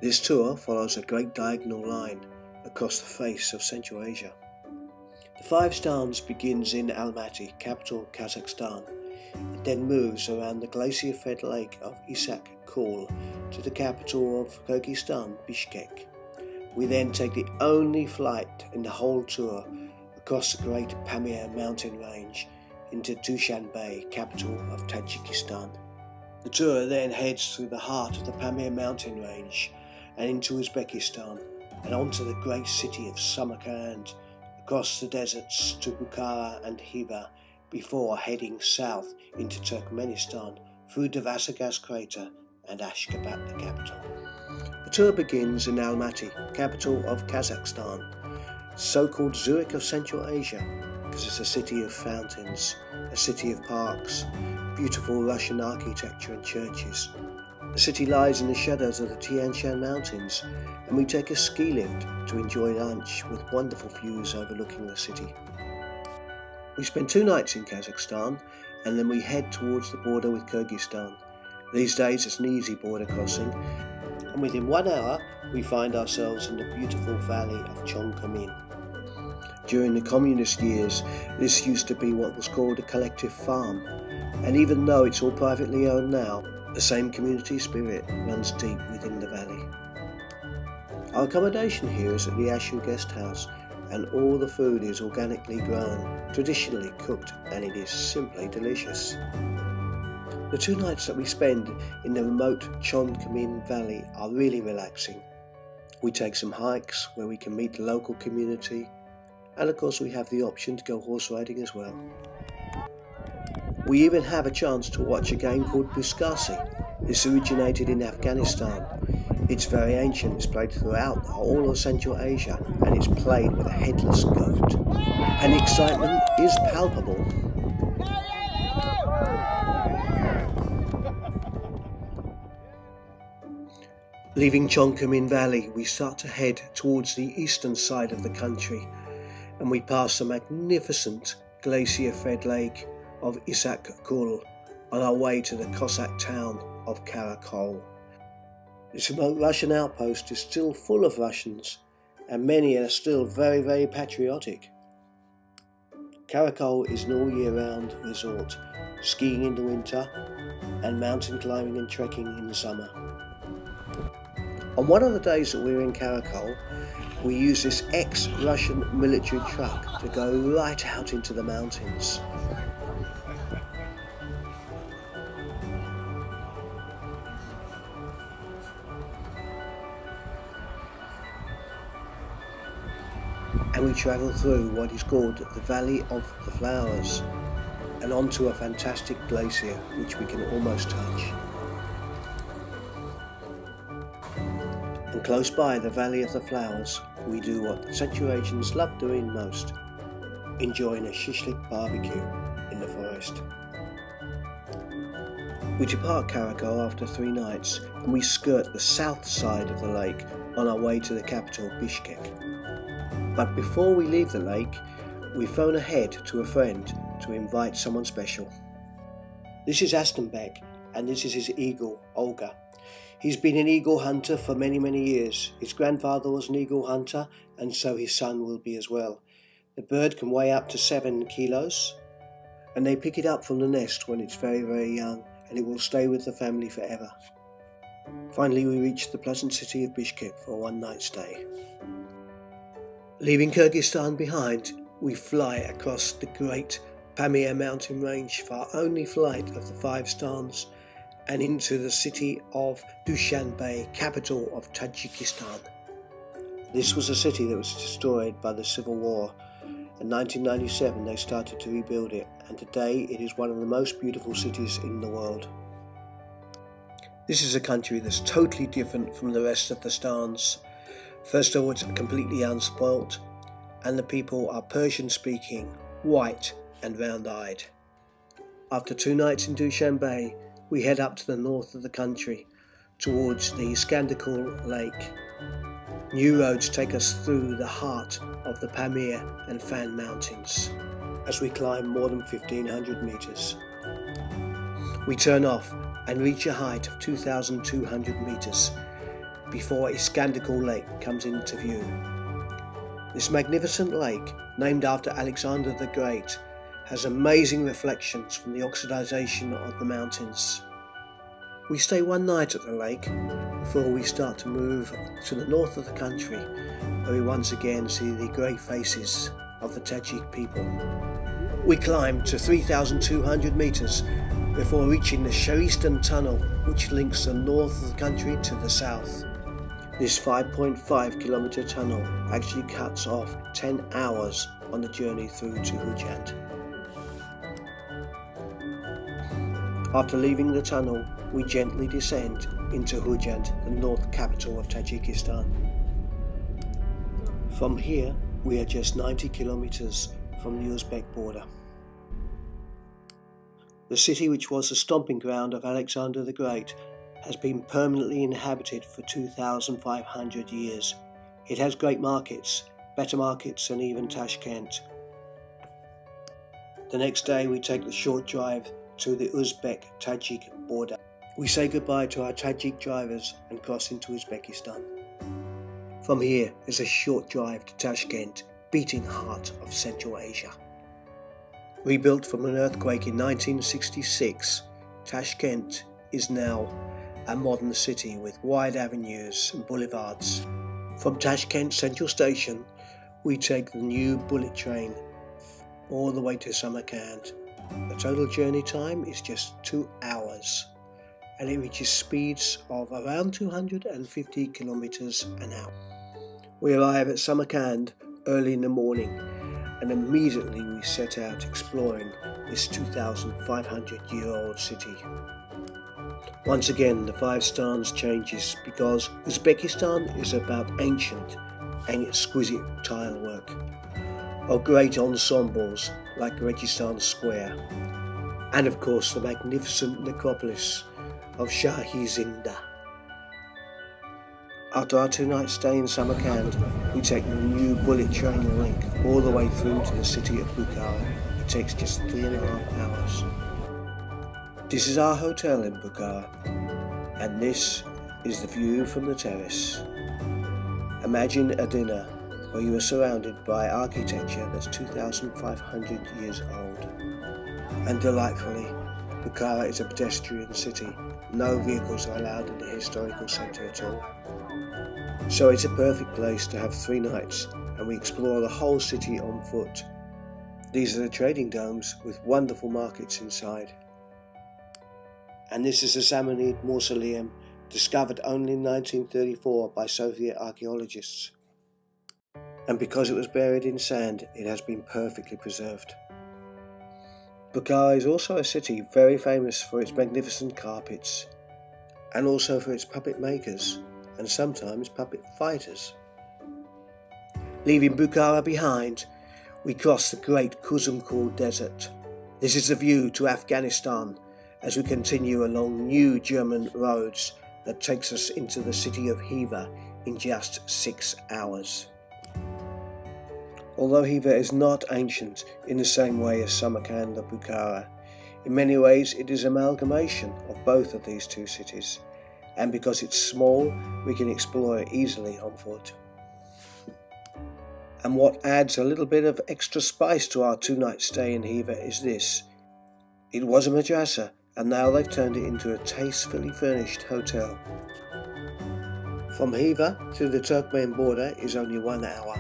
This tour follows a great diagonal line across the face of Central Asia. The Five Stans begins in Almaty, capital of Kazakhstan. It then moves around the glacier-fed lake of Ishak-Kul to the capital of Kyrgyzstan, Bishkek. We then take the only flight in the whole tour across the great Pamir mountain range into Dushanbe, capital of Tajikistan. The tour then heads through the heart of the Pamir mountain range and into Uzbekistan and onto the great city of Samarkand, across the deserts to Bukhara and Khiva, before heading south into Turkmenistan through the Vasagas crater and Ashgabat, the capital. The tour begins in Almaty, capital of Kazakhstan, so-called Zurich of Central Asia, because it's a city of fountains, a city of parks, beautiful Russian architecture and churches. The city lies in the shadows of the Tian Shan mountains, and we take a ski lift to enjoy lunch with wonderful views overlooking the city. We spend 2 nights in Kazakhstan, and then we head towards the border with Kyrgyzstan. These days it's an easy border crossing, and within 1 hour we find ourselves in the beautiful valley of Chongkamin. During the communist years, this used to be what was called a collective farm, and even though it's all privately owned now, the same community spirit runs deep within the valley. Our accommodation here is at the Ashu Guest House, and all the food is organically grown, traditionally cooked, and it is simply delicious. The 2 nights that we spend in the remote Chongkamin Valley are really relaxing. We take some hikes where we can meet the local community, and of course we have the option to go horse riding as well. We even have a chance to watch a game called Buskasi. This originated in Afghanistan. It's very ancient, it's played throughout the whole of Central Asia, and it's played with a headless goat. And the excitement is palpable. Leaving Chongkamin Valley, we start to head towards the eastern side of the country, and we pass the magnificent glacier-fed lake of Ishak-Kul on our way to the Cossack town of Karakol. This remote Russian outpost is still full of Russians, and many are still very, very patriotic. Karakol is an all-year-round resort, skiing in the winter and mountain climbing and trekking in the summer. On one of the days that we were in Karakol, we used this ex-Russian military truck to go right out into the mountains. And we travel through what is called the Valley of the Flowers and onto a fantastic glacier which we can almost touch. And close by the Valley of the Flowers, we do what Central Asians love doing most, enjoying a shishlik barbecue in the forest. We depart Karakol after 3 nights, and we skirt the south side of the lake on our way to the capital, Bishkek. But before we leave the lake, we phone ahead to a friend to invite someone special. This is Astenbeck, and this is his eagle, Olga. He's been an eagle hunter for many, many years. His grandfather was an eagle hunter, and so his son will be as well. The bird can weigh up to 7 kilos, and they pick it up from the nest when it's very, very young, and it will stay with the family forever. Finally, we reach the pleasant city of Bishkek for a 1-night stay. Leaving Kyrgyzstan behind, we fly across the great Pamir mountain range for our only flight of the 5 Stans, and into the city of Dushanbe, capital of Tajikistan. This was a city that was destroyed by the Civil War. In 1997 they started to rebuild it, and today it is one of the most beautiful cities in the world. This is a country that's totally different from the rest of the Stans. First of all, it's completely unspoilt, and the people are Persian speaking, white and round-eyed. After 2 nights in Dushanbe, we head up to the north of the country, towards the Skandakul Lake. New roads take us through the heart of the Pamir and Fan mountains as we climb more than 1,500 meters. We turn off and reach a height of 2,200 meters. before Iskanderkul Lake comes into view. This magnificent lake, named after Alexander the Great, has amazing reflections from the oxidization of the mountains. We stay one night at the lake before we start to move to the north of the country, where we once again see the great faces of the Tajik people. We climb to 3,200 meters before reaching the Shahistan Tunnel, which links the north of the country to the south. This 5.5 kilometer tunnel actually cuts off 10 hours on the journey through to Ujant. After leaving the tunnel, we gently descend into Ujant, the north capital of Tajikistan. From here, we are just 90 kilometers from the Uzbek border. The city, which was the stomping ground of Alexander the Great, has been permanently inhabited for 2,500 years. It has great markets, better markets than even Tashkent. The next day we take the short drive to the Uzbek-Tajik border. We say goodbye to our Tajik drivers and cross into Uzbekistan. From here is a short drive to Tashkent, beating heart of Central Asia. Rebuilt from an earthquake in 1966, Tashkent is now a modern city with wide avenues and boulevards. From Tashkent Central Station, we take the new bullet train all the way to Samarkand. The total journey time is just 2 hours, and it reaches speeds of around 250 kilometers an hour. We arrive at Samarkand early in the morning, and immediately we set out exploring this 2,500-year-old city. Once again, the five stans changes because Uzbekistan is about ancient and exquisite tile work, or great ensembles like Registan Square, and of course the magnificent necropolis of Shahi Zinda. After our 2-night stay in Samarkand, we take the new bullet train link all the way through to the city of Bukhara. It takes just 3.5 hours. This is our hotel in Bukhara, and this is the view from the terrace. Imagine a dinner where you are surrounded by architecture that's 2,500 years old. And delightfully, Bukhara is a pedestrian city. No vehicles are allowed in the historical centre at all. So it's a perfect place to have 3 nights, and we explore the whole city on foot. These are the trading domes with wonderful markets inside. And this is the Samanid Mausoleum, discovered only in 1934 by Soviet archaeologists. And because it was buried in sand, it has been perfectly preserved. Bukhara is also a city very famous for its magnificent carpets, and also for its puppet makers, and sometimes puppet fighters. Leaving Bukhara behind, we cross the great Kuzumkul Desert. This is the view to Afghanistan as we continue along new German roads that takes us into the city of Khiva in just 6 hours. Although Khiva is not ancient in the same way as Samarkand or Bukhara, in many ways it is an amalgamation of both of these two cities, and because it's small, we can explore it easily on foot. And what adds a little bit of extra spice to our 2-night stay in Khiva is this. It was a madrasa, and now they've turned it into a tastefully furnished hotel. From Khiva to the Turkmen border is only 1 hour.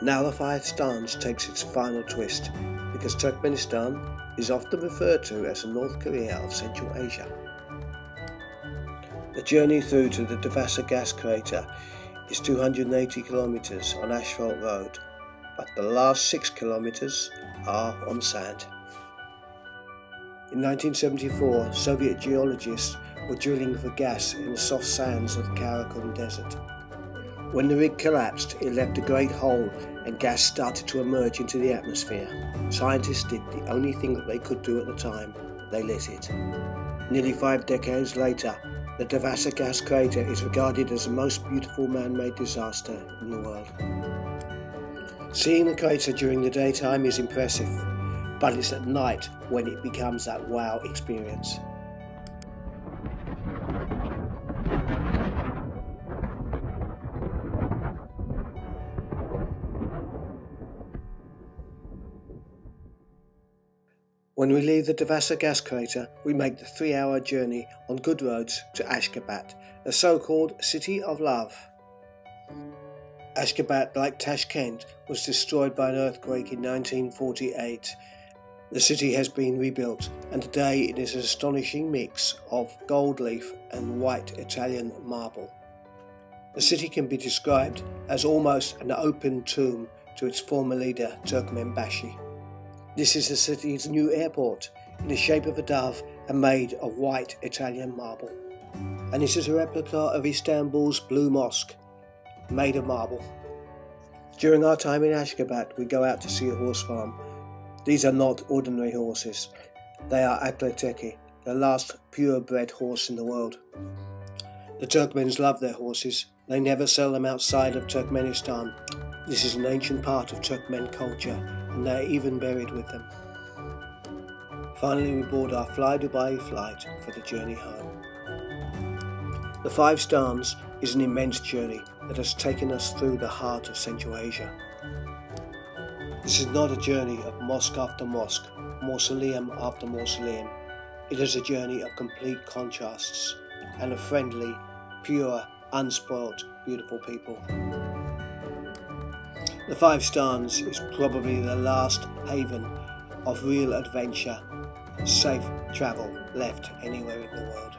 Now the 5 stans takes its final twist, because Turkmenistan is often referred to as the North Korea of Central Asia. The journey through to the Devasa gas crater is 280 kilometers on asphalt road, but the last 6 kilometers are on sand. In 1974, Soviet geologists were drilling for gas in the soft sands of the Karakum Desert. When the rig collapsed, it left a great hole and gas started to emerge into the atmosphere. Scientists did the only thing that they could do at the time: they lit it. Nearly 5 decades later, the Devasa gas crater is regarded as the most beautiful man-made disaster in the world. Seeing the crater during the daytime is impressive, but it's at night when it becomes that wow experience. When we leave the Devasa gas crater, we make the 3-hour journey on good roads to Ashgabat, the so-called City of Love. Ashgabat, like Tashkent, was destroyed by an earthquake in 1948. The city has been rebuilt, and today it is an astonishing mix of gold leaf and white Italian marble. The city can be described as almost an open tomb to its former leader, Turkmenbashi. This is the city's new airport, in the shape of a dove and made of white Italian marble. And this is a replica of Istanbul's Blue Mosque, made of marble. During our time in Ashgabat, we go out to see a horse farm. These are not ordinary horses. They are Aglateki, the last purebred horse in the world. The Turkmens love their horses. They never sell them outside of Turkmenistan. This is an ancient part of Turkmen culture, and they are even buried with them. Finally, we board our Fly Dubai flight for the journey home. The 5 Stans is an immense journey that has taken us through the heart of Central Asia. This is not a journey of mosque after mosque, mausoleum after mausoleum. It is a journey of complete contrasts and of friendly, pure, unspoilt, beautiful people. The 5 Stans is probably the last haven of real adventure, safe travel left anywhere in the world.